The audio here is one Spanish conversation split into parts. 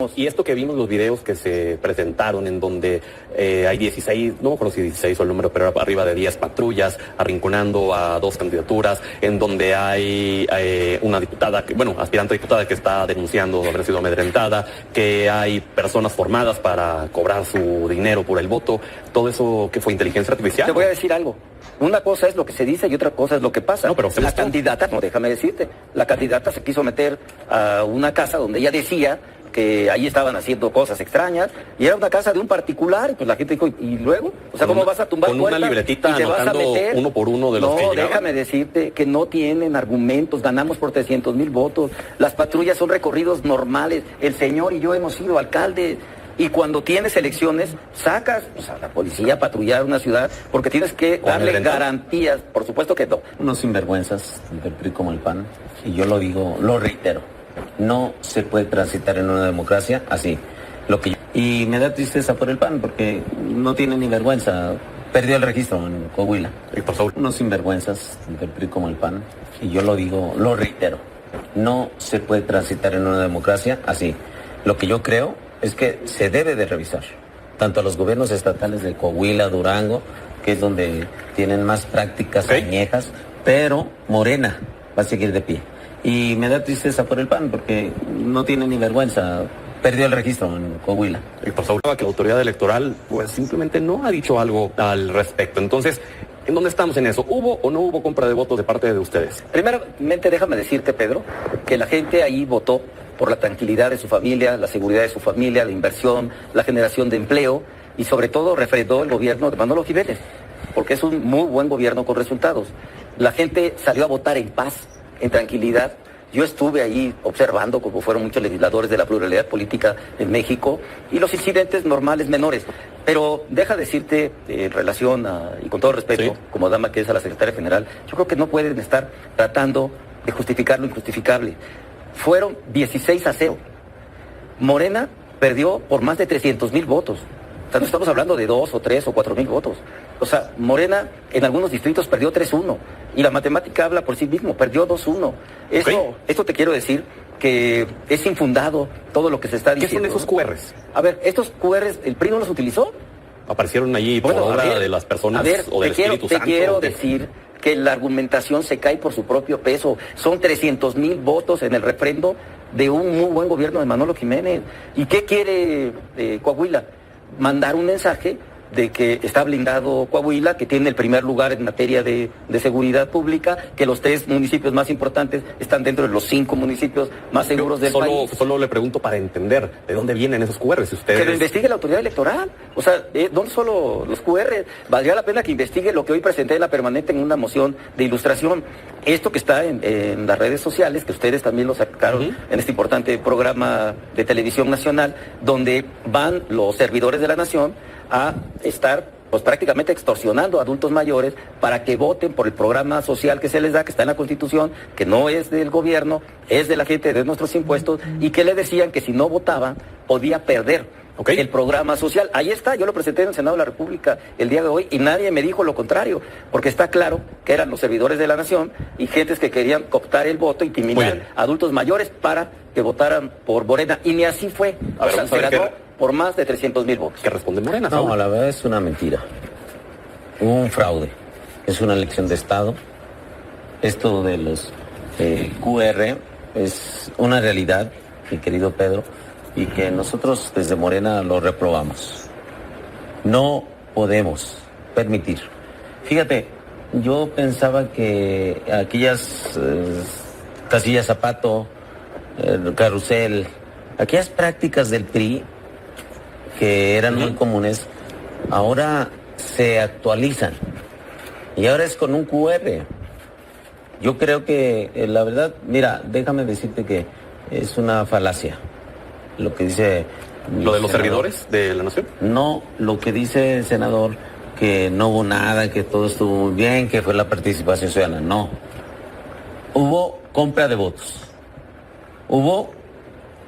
menos. Y esto que vimos, los videos que se presentaron en donde hay 16, no me acuerdo si 16 o el número, pero arriba de 10 patrullas arrinconando a 2 candidaturas, en donde hay una diputada, aspirante a diputada que está denunciando haber sido amedrentada, que hay personas formadas para cobrar su dinero por el voto. Todo eso, ¿qué fue? ¿Inteligencia artificial? Te voy a decir algo. Una cosa es lo que se dice y otra cosa es lo que pasa. No, pero la candidata, déjame decirte, la candidata se quiso meter a una casa donde ella decía que ahí estaban haciendo cosas extrañas y era una casa de un particular y pues la gente dijo, ¿y luego? O sea, ¿cómo vas a tumbar con una libretita y te vas a meter uno por uno de los que llegaban? Déjame decirte que no tienen argumentos, ganamos por 300,000 votos, las patrullas son recorridos normales, el señor y yo hemos sido alcaldes. Y cuando tienes elecciones, sacas a la policía a patrullar una ciudad porque tienes que darle garantías. Por supuesto que no. Unos sinvergüenzas del PRI como el PAN, y yo lo digo, lo reitero, no se puede transitar en una democracia así. Y me da tristeza por el PAN porque no tiene ni vergüenza. Perdió el registro en Coahuila. Unos sinvergüenzas del PRI como el PAN, y yo lo digo, lo reitero, no se puede transitar en una democracia así. Lo que yo creo es que se debe de revisar, tanto a los gobiernos estatales de Coahuila, Durango, que es donde tienen más prácticas añejas, pero Morena va a seguir de pie. Y me da tristeza por el PAN, porque no tiene ni vergüenza. Perdió el registro en Coahuila. Y pues ahora que la autoridad electoral pues simplemente no ha dicho algo al respecto. Entonces, ¿en dónde estamos en eso? ¿Hubo o no hubo compra de votos de parte de ustedes? Primeramente, déjame decirte, Pedro, que la gente ahí votó por la tranquilidad de su familia, la seguridad de su familia, la inversión, la generación de empleo y sobre todo refrendó el gobierno de Manolo Jiménez, porque es un muy buen gobierno con resultados. La gente salió a votar en paz, en tranquilidad. Yo estuve ahí observando cómo fueron muchos legisladores de la pluralidad política en México y los incidentes normales menores. Pero deja decirte en relación y con todo respeto, como dama que es a la secretaria general, yo creo que no pueden estar tratando de justificar lo injustificable. Fueron 16-0. Morena perdió por más de 300,000 votos. O sea, no estamos hablando de 2 o 3 o 4,000 votos. O sea, Morena en algunos distritos perdió 3-1. Y la matemática habla por sí mismo, perdió 2-1. Esto te quiero decir que es infundado todo lo que se está diciendo. ¿Qué son esos QRs? A ver, estos QRs, ¿el PRI no los utilizó? Aparecieron allí por obra de las personas o del Espíritu Santo. Te quiero decir que la argumentación se cae por su propio peso. Son 300,000 votos en el refrendo de un muy buen gobierno de Manolo Jiménez. ¿Y qué quiere Coahuila? Mandar un mensaje de que está blindado Coahuila, que tiene el primer lugar en materia de seguridad pública, que los 3 municipios más importantes están dentro de los 5 municipios más seguros del país. Solo le pregunto para entender de dónde vienen esos QRs. Que lo investigue la autoridad electoral. O sea, no solo los QR, valdría la pena que investigue lo que hoy presenté en la permanente en una moción de ilustración. Esto que está en las redes sociales, que ustedes también lo sacaron en este importante programa de televisión nacional, donde van los servidores de la nación a estar pues prácticamente extorsionando a adultos mayores para que voten por el programa social que se les da, que está en la Constitución, que no es del gobierno, es de la gente, de nuestros impuestos, y que le decían que si no votaban podía perder el programa social. Ahí está, yo lo presenté en el Senado de la República el día de hoy y nadie me dijo lo contrario, porque está claro que eran los servidores de la nación y gentes que querían cooptar el voto y intimidar a adultos mayores para que votaran por Morena, y ni así fue. Se ganó por más de 300,000 votos. ¿Qué responde Morena? No, la verdad es una mentira. Hubo un fraude. Es una elección de Estado. Esto de los QR es una realidad, mi querido Pedro, y que nosotros desde Morena lo reprobamos. No podemos permitir. Fíjate, yo pensaba que aquellas casillas zapato, carrusel, aquellas prácticas del PRI que eran muy comunes, ahora se actualizan. Y ahora es con un QR. Yo creo que, la verdad, mira, déjame decirte que es una falacia lo que dice... ¿Lo de los servidores de la nación? No, lo que dice el senador, que no hubo nada, que todo estuvo muy bien, que fue la participación ciudadana. No. Hubo compra de votos. Hubo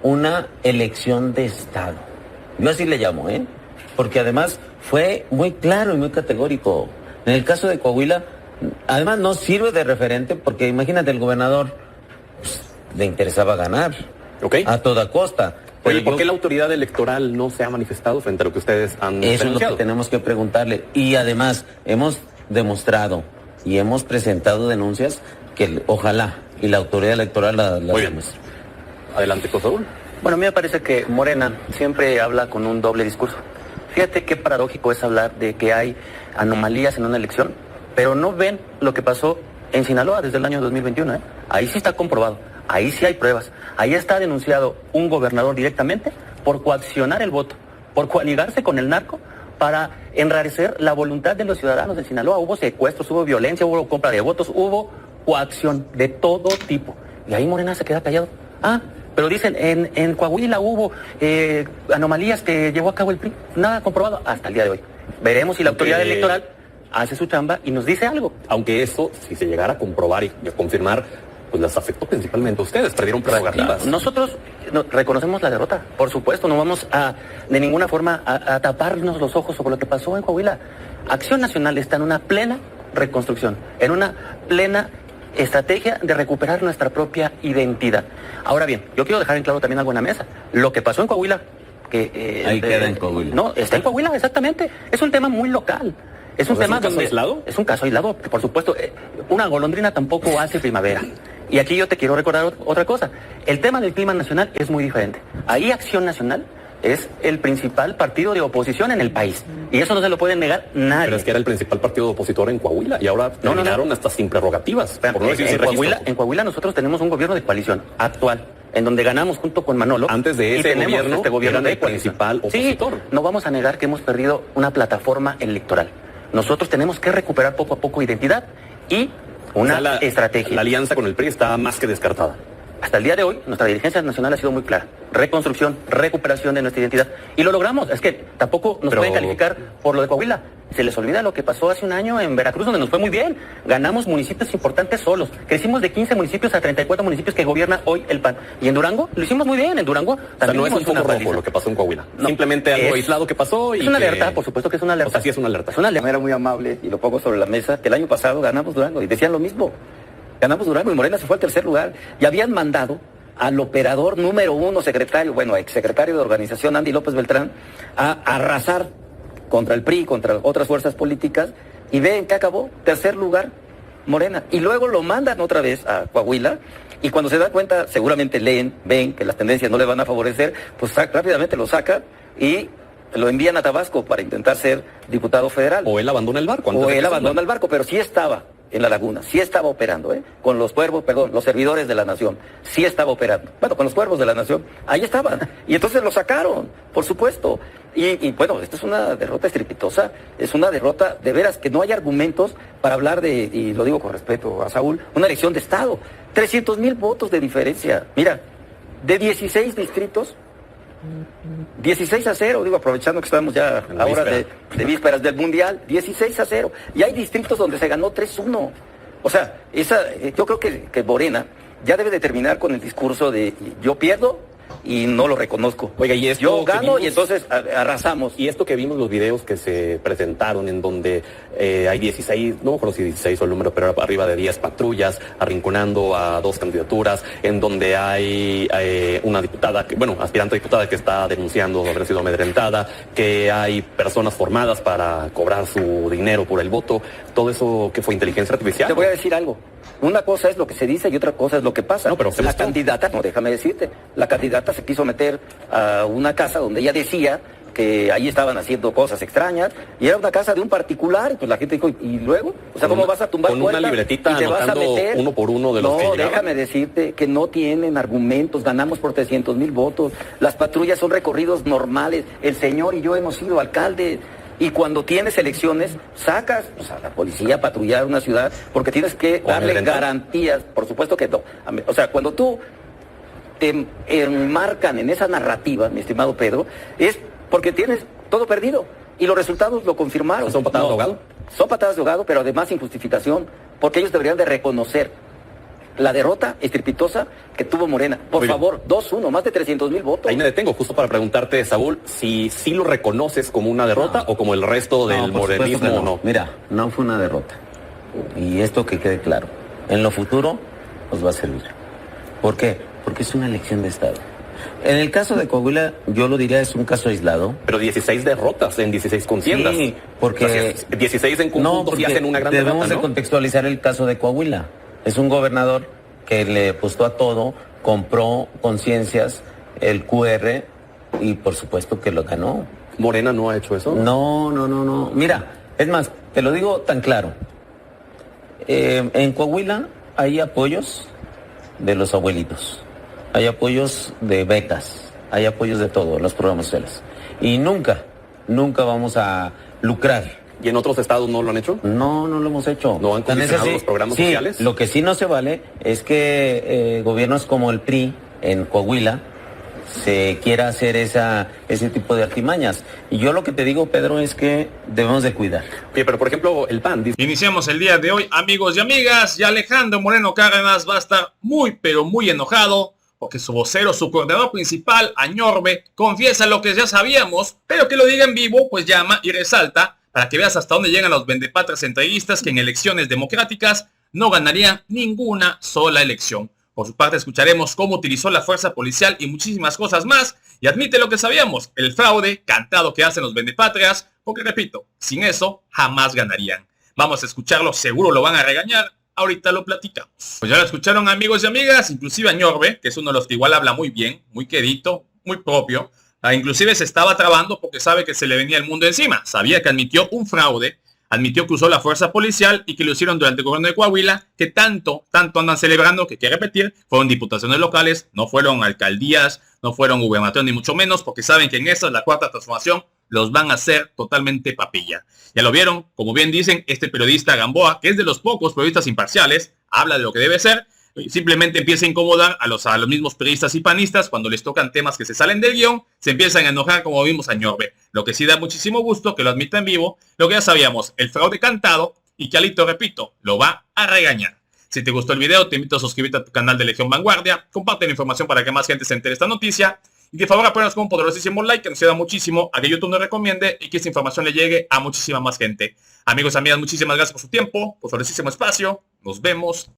una elección de Estado. Yo así le llamo, porque además fue muy claro y muy categórico. En el caso de Coahuila, además no sirve de referente porque imagínate, el gobernador le interesaba ganar a toda costa. Oye, ¿por qué la autoridad electoral no se ha manifestado frente a lo que ustedes han Eso denunciado? es lo que tenemos que preguntarle. Y además, hemos demostrado y hemos presentado denuncias que ojalá y la autoridad electoral las demuestre. Adelante, Saúl. Bueno, a mí me parece que Morena siempre habla con un doble discurso. Fíjate qué paradójico es hablar de que hay anomalías en una elección, pero no ven lo que pasó en Sinaloa desde el año 2021. Ahí sí está comprobado, ahí sí hay pruebas. Ahí está denunciado un gobernador directamente por coaccionar el voto, por coaligarse con el narco para enrarecer la voluntad de los ciudadanos de Sinaloa. Hubo secuestros, hubo violencia, hubo compra de votos, hubo coacción de todo tipo. Y ahí Morena se queda callado. Pero dicen, en Coahuila hubo anomalías que llevó a cabo el PRI. Nada comprobado hasta el día de hoy. Veremos si la autoridad electoral hace su chamba y nos dice algo. Aunque eso, si se llegara a comprobar y a confirmar, pues las afectó principalmente a ustedes, perdieron prerrogativas. Nosotros reconocemos la derrota, por supuesto, no vamos de ninguna forma a taparnos los ojos sobre lo que pasó en Coahuila. Acción Nacional está en una plena reconstrucción, en una plena estrategia de recuperar nuestra propia identidad. Ahora bien, yo quiero dejar en claro también algo en la mesa. Lo que pasó en Coahuila, ahí queda en Coahuila. No, está en Coahuila, exactamente. Es un tema muy local. Es un tema caso aislado. Es un caso aislado, por supuesto. Una golondrina tampoco hace primavera. Y aquí yo te quiero recordar otra cosa. El tema del clima nacional es muy diferente. Ahí Acción Nacional es el principal partido de oposición en el país. Y eso no se lo puede negar nadie. Pero es que era el principal partido opositor en Coahuila y ahora terminaron hasta sin prerrogativas. Por no decir sin registro. En Coahuila nosotros tenemos un gobierno de coalición actual, en donde ganamos junto con Manolo. Antes de ese gobierno, este gobierno era de el principal opositor. Sí, no vamos a negar que hemos perdido una plataforma electoral. Nosotros tenemos que recuperar poco a poco identidad y una estrategia. La alianza con el PRI está más que descartada. Hasta el día de hoy, nuestra dirigencia nacional ha sido muy clara. Reconstrucción, recuperación de nuestra identidad. Y lo logramos. Es que tampoco nos pueden calificar por lo de Coahuila. Se les olvida lo que pasó hace un año en Veracruz, donde nos fue muy bien. Ganamos municipios importantes solos. Crecimos de 15 municipios a 34 municipios que gobierna hoy el PAN. Y en Durango lo hicimos muy bien. En Durango también no es un foco rojo lo que pasó en Coahuila. No, simplemente algo aislado que pasó. Es una alerta, por supuesto que es una alerta. O sea, sí es una alerta. Es una alerta. De manera muy amable, y lo pongo sobre la mesa, que el año pasado ganamos Durango y decían lo mismo. Ganamos Durango y Morena se fue al tercer lugar. Y habían mandado al operador número 1, exsecretario de organización, Andy López Beltrán, a arrasar contra el PRI, contra otras fuerzas políticas, y ven que acabó, tercer lugar, Morena. Y luego lo mandan otra vez a Coahuila, y cuando se da cuenta, seguramente ven que las tendencias no le van a favorecer, pues rápidamente lo sacan y lo envían a Tabasco para intentar ser diputado federal. O él abandona el barco. O él abandona el barco, pero sí estaba en la laguna, sí estaba operando, con los cuervos, los servidores de la nación, sí estaba operando. Bueno, con los cuervos de la nación, ahí estaban. Y entonces lo sacaron, por supuesto. Y bueno, esta es una derrota estrepitosa, es una derrota de veras que no hay argumentos para hablar de, y lo digo con respeto a Saúl, una elección de Estado. 300,000 votos de diferencia. Mira, de 16 distritos, 16-0, digo, aprovechando que estamos ya ahora de vísperas del Mundial, 16-0. Y hay distritos donde se ganó 3-1. O sea, yo creo que Morena ya debe de terminar con el discurso de yo pierdo y no lo reconozco. Oiga, y esto yo gano y entonces arrasamos. Y esto que vimos los videos que se presentaron en donde hay 16, no me acuerdo si 16 o el número, pero arriba de 10 patrullas arrinconando a 2 candidaturas, en donde hay una diputada, aspirante a diputada que está denunciando haber sido amedrentada, que hay personas formadas para cobrar su dinero por el voto. Todo eso que fue inteligencia artificial. Te voy a decir algo. Una cosa es lo que se dice y otra cosa es lo que pasa. No, pero la candidata, déjame decirte, la candidata se quiso meter a una casa donde ella decía que ahí estaban haciendo cosas extrañas y era una casa de un particular y pues la gente dijo, ¿y luego? O sea, ¿cómo vas a tumbar con una libretita anotando uno por uno de los que llegaban? No, déjame decirte que no tienen argumentos, ganamos por 300,000 votos, las patrullas son recorridos normales, el señor y yo hemos sido alcaldes. Y cuando tienes elecciones, sacas a la policía a patrullar una ciudad porque tienes que darle garantías. Por supuesto que no. O sea, cuando tú te enmarcan en esa narrativa, mi estimado Pedro, es porque tienes todo perdido. Y los resultados lo confirmaron. ¿Son patadas de ahogado? Son patadas de ahogado, pero además sin justificación. Porque ellos deberían de reconocer la derrota estrepitosa que tuvo Morena. Por favor, 2-1, más de 300,000 votos. Ahí me detengo justo para preguntarte, Saúl, si sí lo reconoces como una derrota o como el resto del morenismo o no. Mira, no fue una derrota. Y esto que quede claro. En lo futuro nos va a servir. ¿Por qué? Porque es una elección de Estado. En el caso de Coahuila, yo lo diría es un caso aislado. Pero 16 derrotas en 16 contiendas. Sí, porque... O sea, 16 en conjunto sí hacen una gran debemos derrota, de ¿no? contextualizar el caso de Coahuila. Es un gobernador que le apostó a todo, compró conciencias, el QR, y por supuesto que lo ganó. ¿Morena no ha hecho eso? No. Mira, es más, te lo digo tan claro. En Coahuila hay apoyos de los abuelitos, hay apoyos de becas, hay apoyos de todo, los programas sociales. Y nunca vamos a lucrar. ¿Y en otros estados no lo han hecho? No lo hemos hecho. ¿No han condicionado los programas sociales? Lo que sí no se vale es que gobiernos como el PRI en Coahuila se quiera hacer ese tipo de artimañas. Y yo lo que te digo, Pedro, es que debemos de cuidar. Oye, pero por ejemplo, el PAN dice... Iniciamos el día de hoy, amigos y amigas, y Alejandro Moreno Cárdenas va a estar muy, pero muy enojado, porque su vocero, su coordinador principal, Añorbe, confiesa lo que ya sabíamos, pero que lo diga en vivo, pues llama y resalta, para que veas hasta dónde llegan los vendepatrias entreguistas que en elecciones democráticas no ganarían ninguna sola elección. Por su parte escucharemos cómo utilizó la fuerza policial y muchísimas cosas más, y admite lo que sabíamos, el fraude cantado que hacen los vendepatrias, porque repito, sin eso jamás ganarían. Vamos a escucharlo, seguro lo van a regañar, ahorita lo platicamos. Pues ya lo escucharon, amigos y amigas, inclusive Añorbe, que es uno de los que igual habla muy bien, muy quedito, muy propio, inclusive se estaba trabando porque sabe que se le venía el mundo encima, sabía que admitió un fraude, admitió que usó la fuerza policial y que lo hicieron durante el gobierno de Coahuila, que tanto andan celebrando, que hay que repetir, fueron diputaciones locales, no fueron alcaldías, no fueron gubernaturas ni mucho menos, porque saben que en esta es la cuarta transformación, los van a hacer totalmente papilla. Ya lo vieron, como bien dicen, este periodista Gamboa, que es de los pocos periodistas imparciales, habla de lo que debe ser, simplemente empieza a incomodar a los mismos periodistas y panistas cuando les tocan temas que se salen del guión, se empiezan a enojar como vimos a Añorbe. Lo que sí da muchísimo gusto que lo admita en vivo, lo que ya sabíamos, el fraude cantado, y que Alito, repito, lo va a regañar. Si te gustó el video, te invito a suscribirte a tu canal de Legión Vanguardia, comparte la información para que más gente se entere de esta noticia, y de favor apóyanos con un poderosísimo like que nos ayuda muchísimo a que YouTube nos recomiende y que esta información le llegue a muchísima más gente. Amigos y amigas, muchísimas gracias por su tiempo, por su valiosísimo espacio. Nos vemos